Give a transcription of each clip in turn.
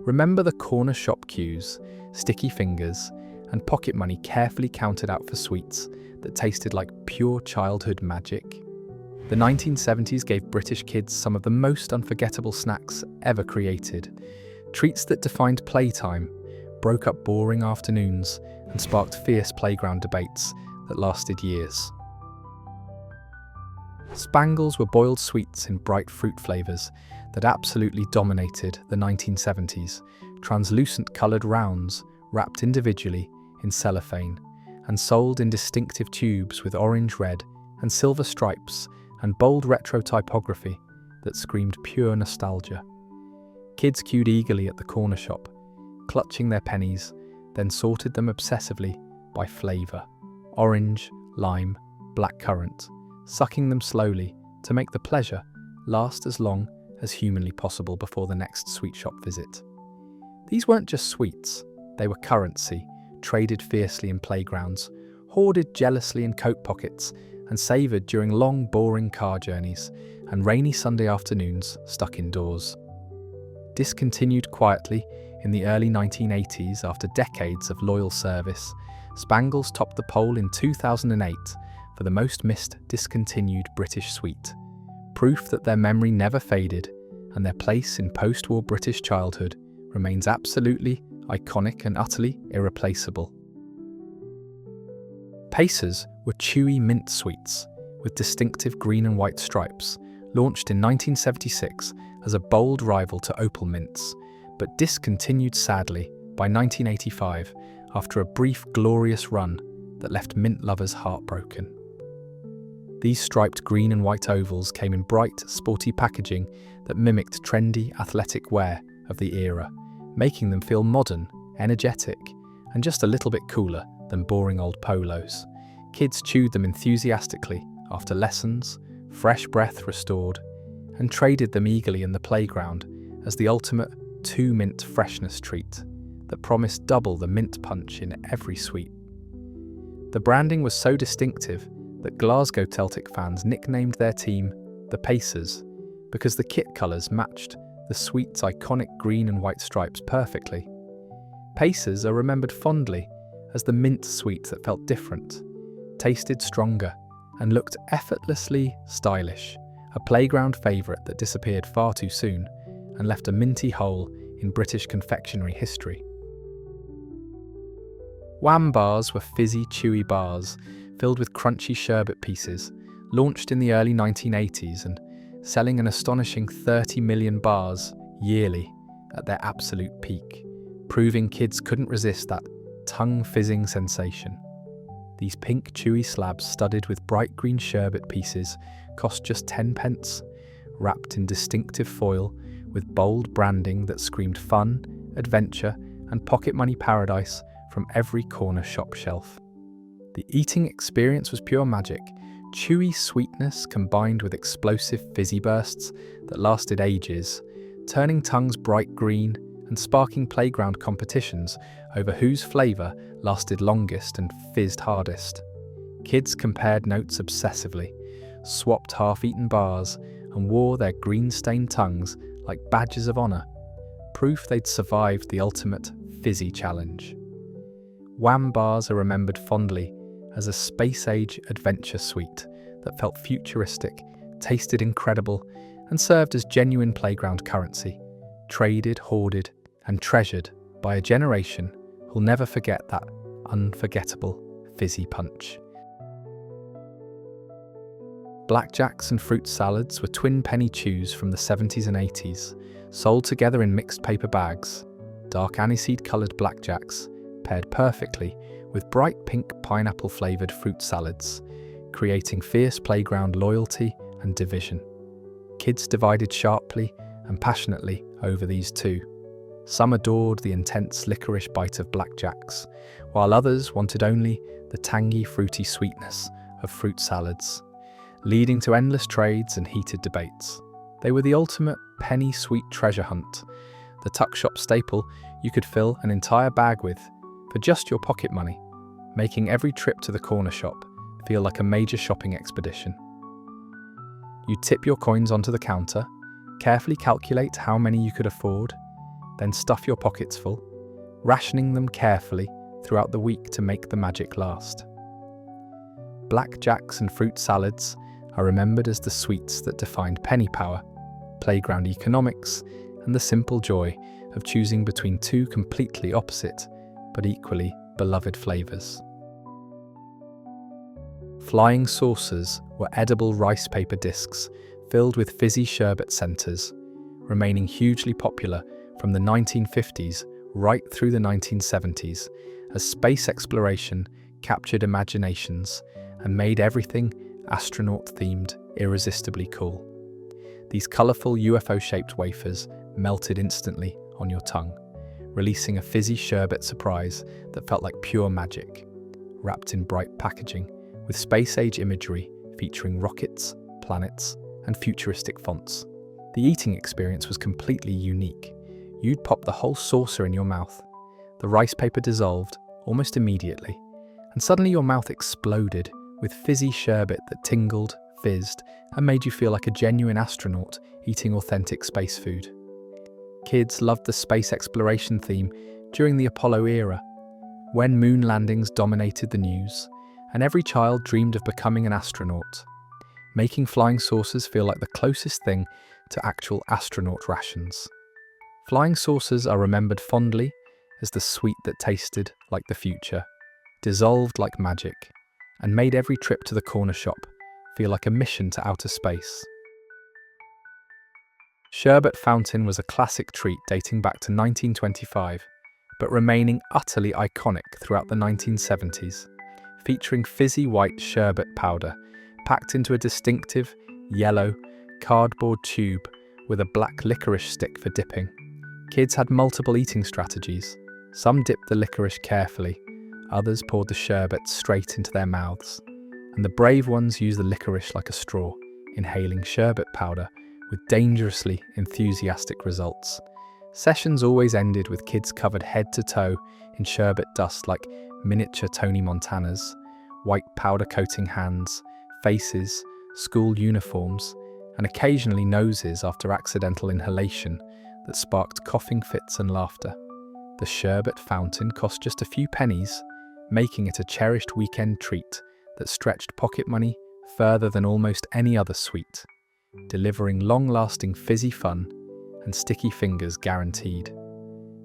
Remember the corner shop queues, sticky fingers, and pocket money carefully counted out for sweets that tasted like pure childhood magic? The 1970s gave British kids some of the most unforgettable snacks ever created. Treats that defined playtime, broke up boring afternoons, and sparked fierce playground debates that lasted years. Spangles were boiled sweets in bright fruit flavours that absolutely dominated the 1970s, translucent coloured rounds wrapped individually in cellophane and sold in distinctive tubes with orange, red and silver stripes and bold retro typography that screamed pure nostalgia. Kids queued eagerly at the corner shop, clutching their pennies, then sorted them obsessively by flavour: orange, lime, blackcurrant, sucking them slowly to make the pleasure last as long as humanly possible before the next sweet shop visit. These weren't just sweets, they were currency, traded fiercely in playgrounds, hoarded jealously in coat pockets, and savoured during long, boring car journeys and rainy Sunday afternoons stuck indoors. Discontinued quietly in the early 1980s after decades of loyal service, Spangles topped the poll in 2008 for the most missed discontinued British sweet, proof that their memory never faded and their place in post-war British childhood remains absolutely iconic and utterly irreplaceable. Pacers were chewy mint sweets with distinctive green and white stripes, launched in 1976 as a bold rival to Opal mints, but discontinued sadly by 1985 after a brief glorious run that left mint lovers heartbroken. These striped green and white ovals came in bright, sporty packaging that mimicked trendy, athletic wear of the era, making them feel modern, energetic, and just a little bit cooler than boring old polos. Kids chewed them enthusiastically after lessons, fresh breath restored, and traded them eagerly in the playground as the ultimate two-mint freshness treat that promised double the mint punch in every sweet. The branding was so distinctive that Glasgow Celtic fans nicknamed their team the Pacers because the kit colours matched the sweet's iconic green and white stripes perfectly. Pacers are remembered fondly as the mint sweet that felt different, tasted stronger, and looked effortlessly stylish, a playground favourite that disappeared far too soon and left a minty hole in British confectionery history. Wham Bars were fizzy, chewy bars filled with crunchy sherbet pieces, launched in the early 1980s and selling an astonishing 30 million bars yearly at their absolute peak, proving kids couldn't resist that tongue-fizzing sensation. These pink, chewy slabs studded with bright green sherbet pieces cost just 10 pence, wrapped in distinctive foil with bold branding that screamed fun, adventure, and pocket money paradise from every corner shop shelf. The eating experience was pure magic, chewy sweetness combined with explosive fizzy bursts that lasted ages, turning tongues bright green and sparking playground competitions over whose flavour lasted longest and fizzed hardest. Kids compared notes obsessively, swapped half-eaten bars, and wore their green-stained tongues like badges of honour, proof they'd survived the ultimate fizzy challenge. Wham Bars are remembered fondly as a space-age adventure sweet that felt futuristic, tasted incredible, and served as genuine playground currency, traded, hoarded, and treasured by a generation who'll never forget that unforgettable fizzy punch. Blackjacks and fruit salads were twin penny chews from the 70s and 80s, sold together in mixed paper bags. Dark aniseed-coloured blackjacks paired perfectly with bright pink pineapple-flavoured fruit salads, creating fierce playground loyalty and division. Kids divided sharply and passionately over these two. Some adored the intense licorice bite of blackjacks, while others wanted only the tangy, fruity sweetness of fruit salads, leading to endless trades and heated debates. They were the ultimate penny sweet treasure hunt, the tuck shop staple you could fill an entire bag with for just your pocket money, making every trip to the corner shop feel like a major shopping expedition. You tip your coins onto the counter, carefully calculate how many you could afford, Then stuff your pockets full, rationing them carefully throughout the week to make the magic last. Blackjacks and fruit salads are remembered as the sweets that defined penny power, playground economics, and the simple joy of choosing between two completely opposite but equally beloved flavors. Flying saucers were edible rice paper discs filled with fizzy sherbet centers, remaining hugely popular from the 1950s right through the 1970s as space exploration captured imaginations and made everything astronaut-themed irresistibly cool. These colourful UFO-shaped wafers melted instantly on your tongue, releasing a fizzy sherbet surprise that felt like pure magic, wrapped in bright packaging with space-age imagery featuring rockets, planets, and futuristic fonts. The eating experience was completely unique. You'd pop the whole saucer in your mouth. The rice paper dissolved almost immediately, and suddenly your mouth exploded with fizzy sherbet that tingled, fizzed, and made you feel like a genuine astronaut eating authentic space food. Kids loved the space exploration theme during the Apollo era, when moon landings dominated the news, and every child dreamed of becoming an astronaut, making flying saucers feel like the closest thing to actual astronaut rations. Flying saucers are remembered fondly as the sweet that tasted like the future, dissolved like magic, and made every trip to the corner shop feel like a mission to outer space. Sherbet Fountain was a classic treat dating back to 1925, but remaining utterly iconic throughout the 1970s, featuring fizzy white sherbet powder packed into a distinctive yellow cardboard tube with a black licorice stick for dipping. Kids had multiple eating strategies. Some dipped the licorice carefully, others poured the sherbet straight into their mouths, and the brave ones used the licorice like a straw, inhaling sherbet powder with dangerously enthusiastic results. Sessions always ended with kids covered head to toe in sherbet dust like miniature Tony Montanas, white powder coating hands, faces, school uniforms, and occasionally noses after accidental inhalation that sparked coughing fits and laughter. The Sherbet Fountain cost just a few pennies, making it a cherished weekend treat that stretched pocket money further than almost any other sweet, delivering long-lasting fizzy fun and sticky fingers guaranteed.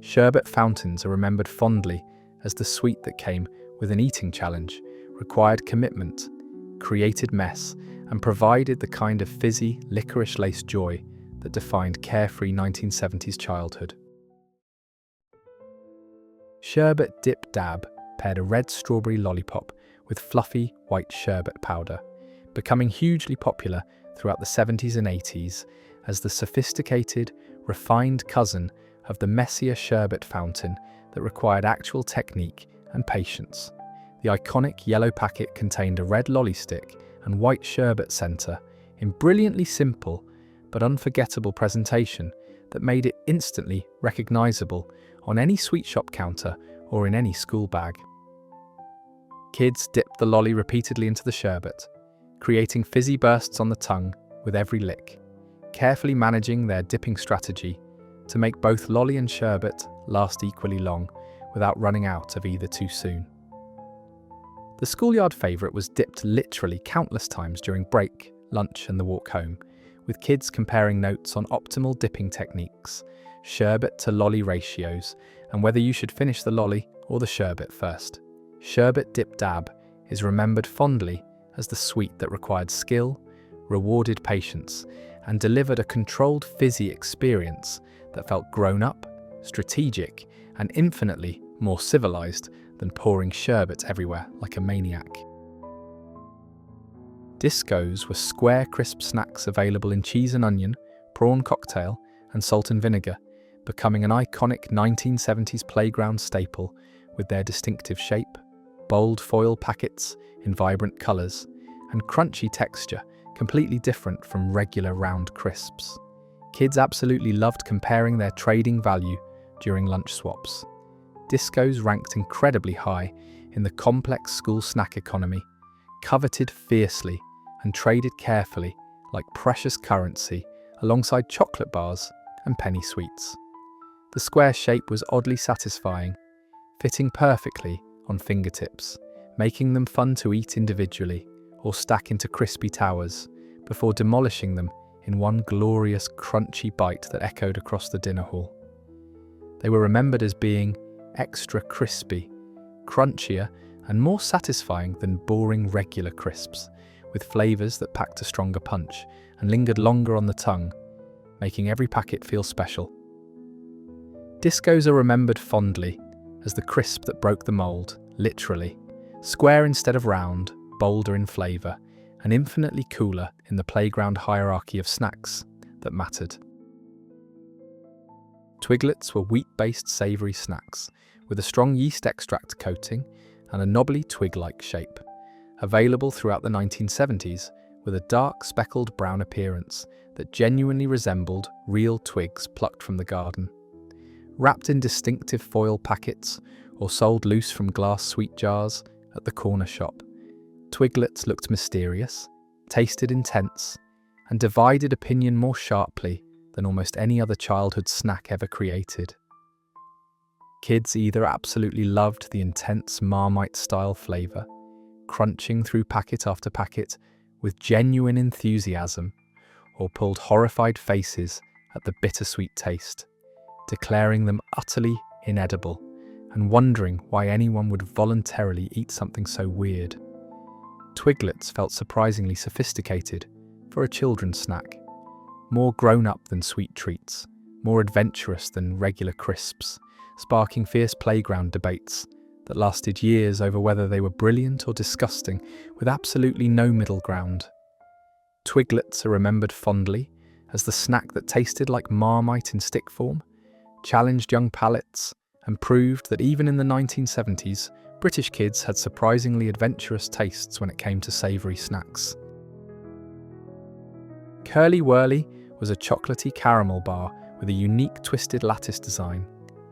Sherbet fountains are remembered fondly as the sweet that came with an eating challenge, required commitment, created mess, and provided the kind of fizzy, licorice-laced joy that defined carefree 1970s childhood. Sherbet Dip Dab paired a red strawberry lollipop with fluffy white sherbet powder, becoming hugely popular throughout the 70s and 80s as the sophisticated, refined cousin of the messier sherbet fountain that required actual technique and patience. The iconic yellow packet contained a red lolly stick and white sherbet center in brilliantly simple but unforgettable presentation that made it instantly recognizable on any sweet shop counter or in any school bag. Kids dipped the lolly repeatedly into the sherbet, creating fizzy bursts on the tongue with every lick, carefully managing their dipping strategy to make both lolly and sherbet last equally long without running out of either too soon. The schoolyard favourite was dipped literally countless times during break, lunch and the walk home, with kids comparing notes on optimal dipping techniques, sherbet to lolly ratios, and whether you should finish the lolly or the sherbet first. Sherbet Dip Dab is remembered fondly as the sweet that required skill, rewarded patience, and delivered a controlled fizzy experience that felt grown-up, strategic, and infinitely more civilized than pouring sherbet everywhere like a maniac. Discos were square, crisp snacks available in cheese and onion, prawn cocktail, and salt and vinegar, becoming an iconic 1970s playground staple with their distinctive shape, bold foil packets in vibrant colours, and crunchy texture completely different from regular round crisps. Kids absolutely loved comparing their trading value during lunch swaps. Discos ranked incredibly high in the complex school snack economy, coveted fiercely and traded carefully like precious currency alongside chocolate bars and penny sweets. The square shape was oddly satisfying, fitting perfectly on fingertips, making them fun to eat individually or stack into crispy towers before demolishing them in one glorious crunchy bite that echoed across the dinner hall. They were remembered as being extra crispy, crunchier and more satisfying than boring regular crisps, with flavours that packed a stronger punch and lingered longer on the tongue, making every packet feel special. Discos are remembered fondly as the crisp that broke the mould, literally, square instead of round, bolder in flavour, and infinitely cooler in the playground hierarchy of snacks that mattered. Twiglets were wheat-based savoury snacks with a strong yeast extract coating and a knobbly twig-like shape, available throughout the 1970s with a dark speckled brown appearance that genuinely resembled real twigs plucked from the garden. Wrapped in distinctive foil packets or sold loose from glass sweet jars at the corner shop, Twiglets looked mysterious, tasted intense, and divided opinion more sharply than almost any other childhood snack ever created. Kids either absolutely loved the intense Marmite-style flavour, crunching through packet after packet with genuine enthusiasm, or pulled horrified faces at the bittersweet taste, declaring them utterly inedible and wondering why anyone would voluntarily eat something so weird. Twiglets felt surprisingly sophisticated for a children's snack, more grown-up than sweet treats, more adventurous than regular crisps, sparking fierce playground debates that lasted years over whether they were brilliant or disgusting, with absolutely no middle ground. Twiglets are remembered fondly as the snack that tasted like Marmite in stick form, challenged young palates, and proved that even in the 1970s, British kids had surprisingly adventurous tastes when it came to savoury snacks. Curly Wurly was a chocolatey caramel bar with a unique twisted lattice design,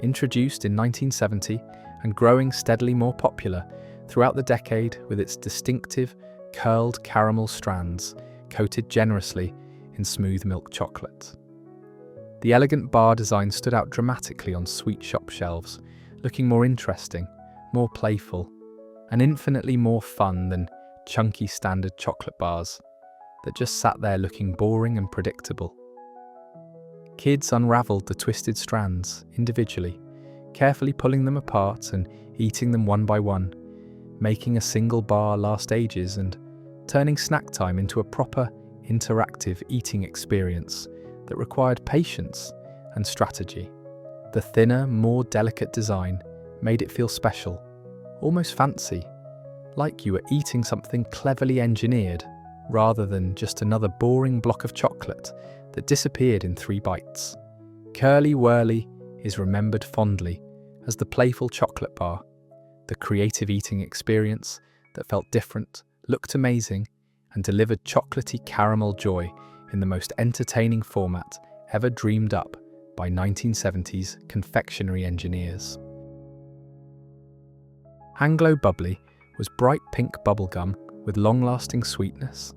introduced in 1970 and growing steadily more popular throughout the decade with its distinctive curled caramel strands coated generously in smooth milk chocolate. The elegant bar design stood out dramatically on sweet shop shelves, looking more interesting, more playful, and infinitely more fun than chunky standard chocolate bars that just sat there looking boring and predictable. Kids unravelled the twisted strands individually, carefully pulling them apart and eating them one by one, making a single bar last ages and turning snack time into a proper, interactive eating experience that required patience and strategy. The thinner, more delicate design made it feel special, almost fancy, like you were eating something cleverly engineered rather than just another boring block of chocolate that disappeared in 3 bites. Curly Wurly is remembered fondly as the playful chocolate bar, the creative eating experience that felt different, looked amazing, and delivered chocolatey caramel joy in the most entertaining format ever dreamed up by 1970s confectionery engineers. Anglo Bubbly was bright pink bubblegum with long-lasting sweetness,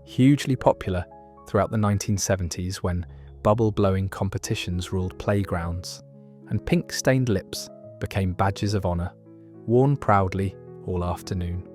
hugely popular throughout the 1970s when bubble-blowing competitions ruled playgrounds, and pink-stained lips became badges of honour, worn proudly all afternoon.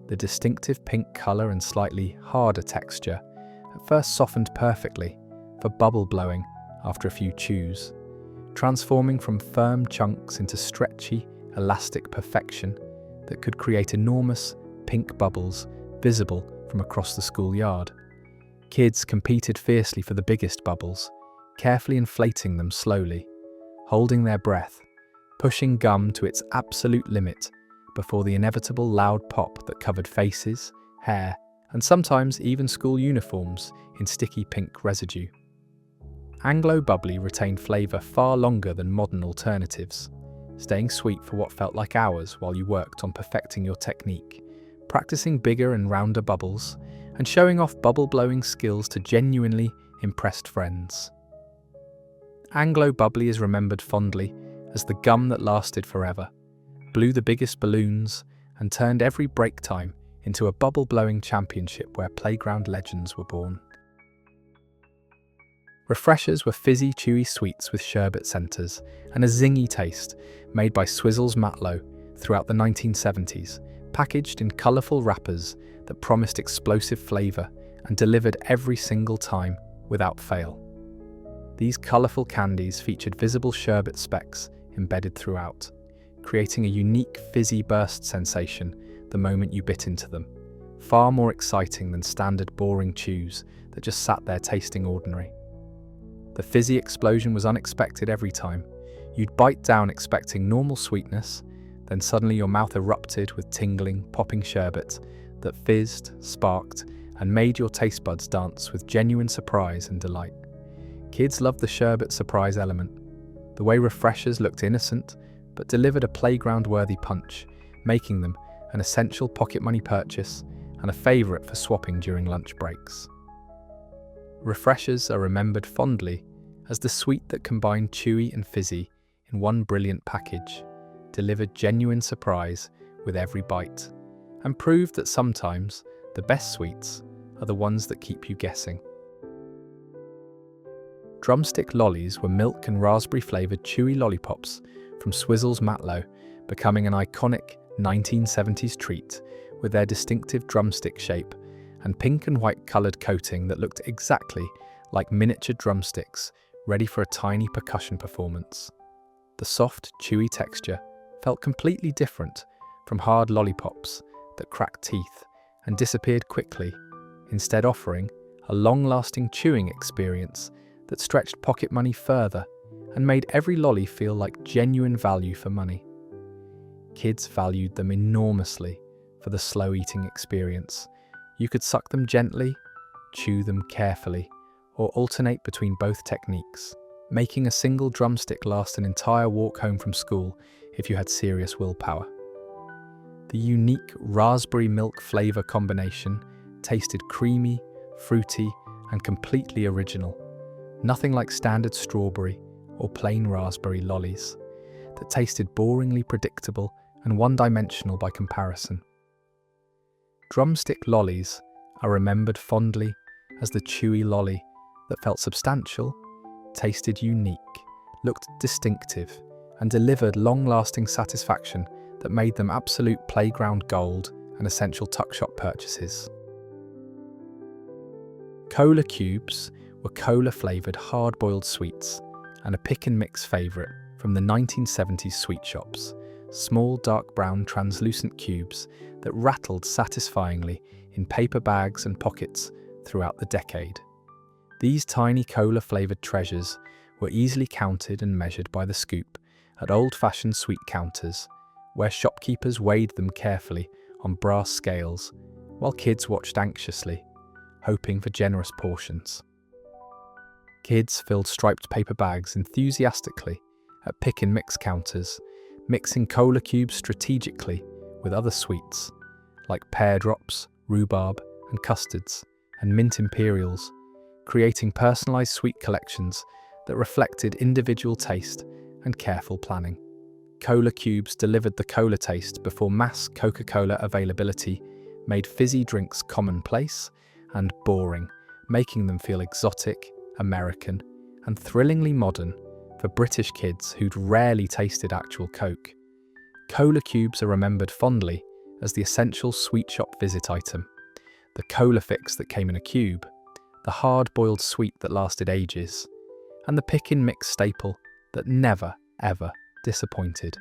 The distinctive pink colour and slightly harder texture at first softened perfectly for bubble blowing after a few chews, transforming from firm chunks into stretchy, elastic perfection that could create enormous pink bubbles visible from across the schoolyard. Kids competed fiercely for the biggest bubbles, carefully inflating them slowly, holding their breath, pushing gum to its absolute limit before the inevitable loud pop that covered faces, hair, and sometimes even school uniforms in sticky pink residue. Anglo Bubbly retained flavour far longer than modern alternatives, staying sweet for what felt like hours while you worked on perfecting your technique, practicing bigger and rounder bubbles, and showing off bubble-blowing skills to genuinely impressed friends. Anglo Bubbly is remembered fondly as the gum that lasted forever, blew the biggest balloons, and turned every break time into a bubble-blowing championship where playground legends were born. Refreshers were fizzy, chewy sweets with sherbet centres and a zingy taste, made by Swizzle's Matlow throughout the 1970s, packaged in colourful wrappers that promised explosive flavour and delivered every single time without fail. These colourful candies featured visible sherbet specks embedded throughout, creating a unique fizzy burst sensation the moment you bit into them, far more exciting than standard boring chews that just sat there tasting ordinary. The fizzy explosion was unexpected every time. You'd bite down expecting normal sweetness, then suddenly your mouth erupted with tingling, popping sherbet that fizzed, sparked, and made your taste buds dance with genuine surprise and delight. Kids loved the sherbet surprise element. The way refreshers looked innocent, but delivered a playground-worthy punch, making them an essential pocket money purchase and a favourite for swapping during lunch breaks. Refreshers are remembered fondly as the sweet that combined chewy and fizzy in one brilliant package, delivered genuine surprise with every bite, and proved that sometimes the best sweets are the ones that keep you guessing. Drumstick Lollies were milk and raspberry-flavoured chewy lollipops from Swizzle's Matlow, becoming an iconic 1970s treat with their distinctive drumstick shape and pink and white coloured coating that looked exactly like miniature drumsticks ready for a tiny percussion performance. The soft, chewy texture felt completely different from hard lollipops that cracked teeth and disappeared quickly, instead offering a long-lasting chewing experience that stretched pocket money further and made every lolly feel like genuine value for money. Kids valued them enormously for the slow-eating experience. You could suck them gently, chew them carefully, or alternate between both techniques, making a single drumstick last an entire walk home from school if you had serious willpower. The unique raspberry milk flavour combination tasted creamy, fruity, and completely original. Nothing like standard strawberry or plain raspberry lollies that tasted boringly predictable and one-dimensional by comparison. Drumstick Lollies are remembered fondly as the chewy lolly that felt substantial, tasted unique, looked distinctive, and delivered long-lasting satisfaction that made them absolute playground gold and essential tuck-shop purchases. Kola Cubes were cola-flavoured hard-boiled sweets and a pick-and-mix favourite from the 1970s sweet shops, small dark brown translucent cubes that rattled satisfyingly in paper bags and pockets throughout the decade. These tiny cola-flavoured treasures were easily counted and measured by the scoop at old-fashioned sweet counters, where shopkeepers weighed them carefully on brass scales, while kids watched anxiously, hoping for generous portions. Kids filled striped paper bags enthusiastically at pick-and-mix counters, mixing Kola Cubes strategically with other sweets, like pear drops, rhubarb, and custards, and mint imperials, creating personalised sweet collections that reflected individual taste and careful planning. Kola Cubes delivered the cola taste before mass Coca-Cola availability made fizzy drinks commonplace and boring, making them feel exotic, American, and thrillingly modern for British kids who'd rarely tasted actual Coke. Kola Cubes are remembered fondly as the essential sweet shop visit item, the cola fix that came in a cube, the hard-boiled sweet that lasted ages, and the pick-and-mix staple that never, ever disappointed.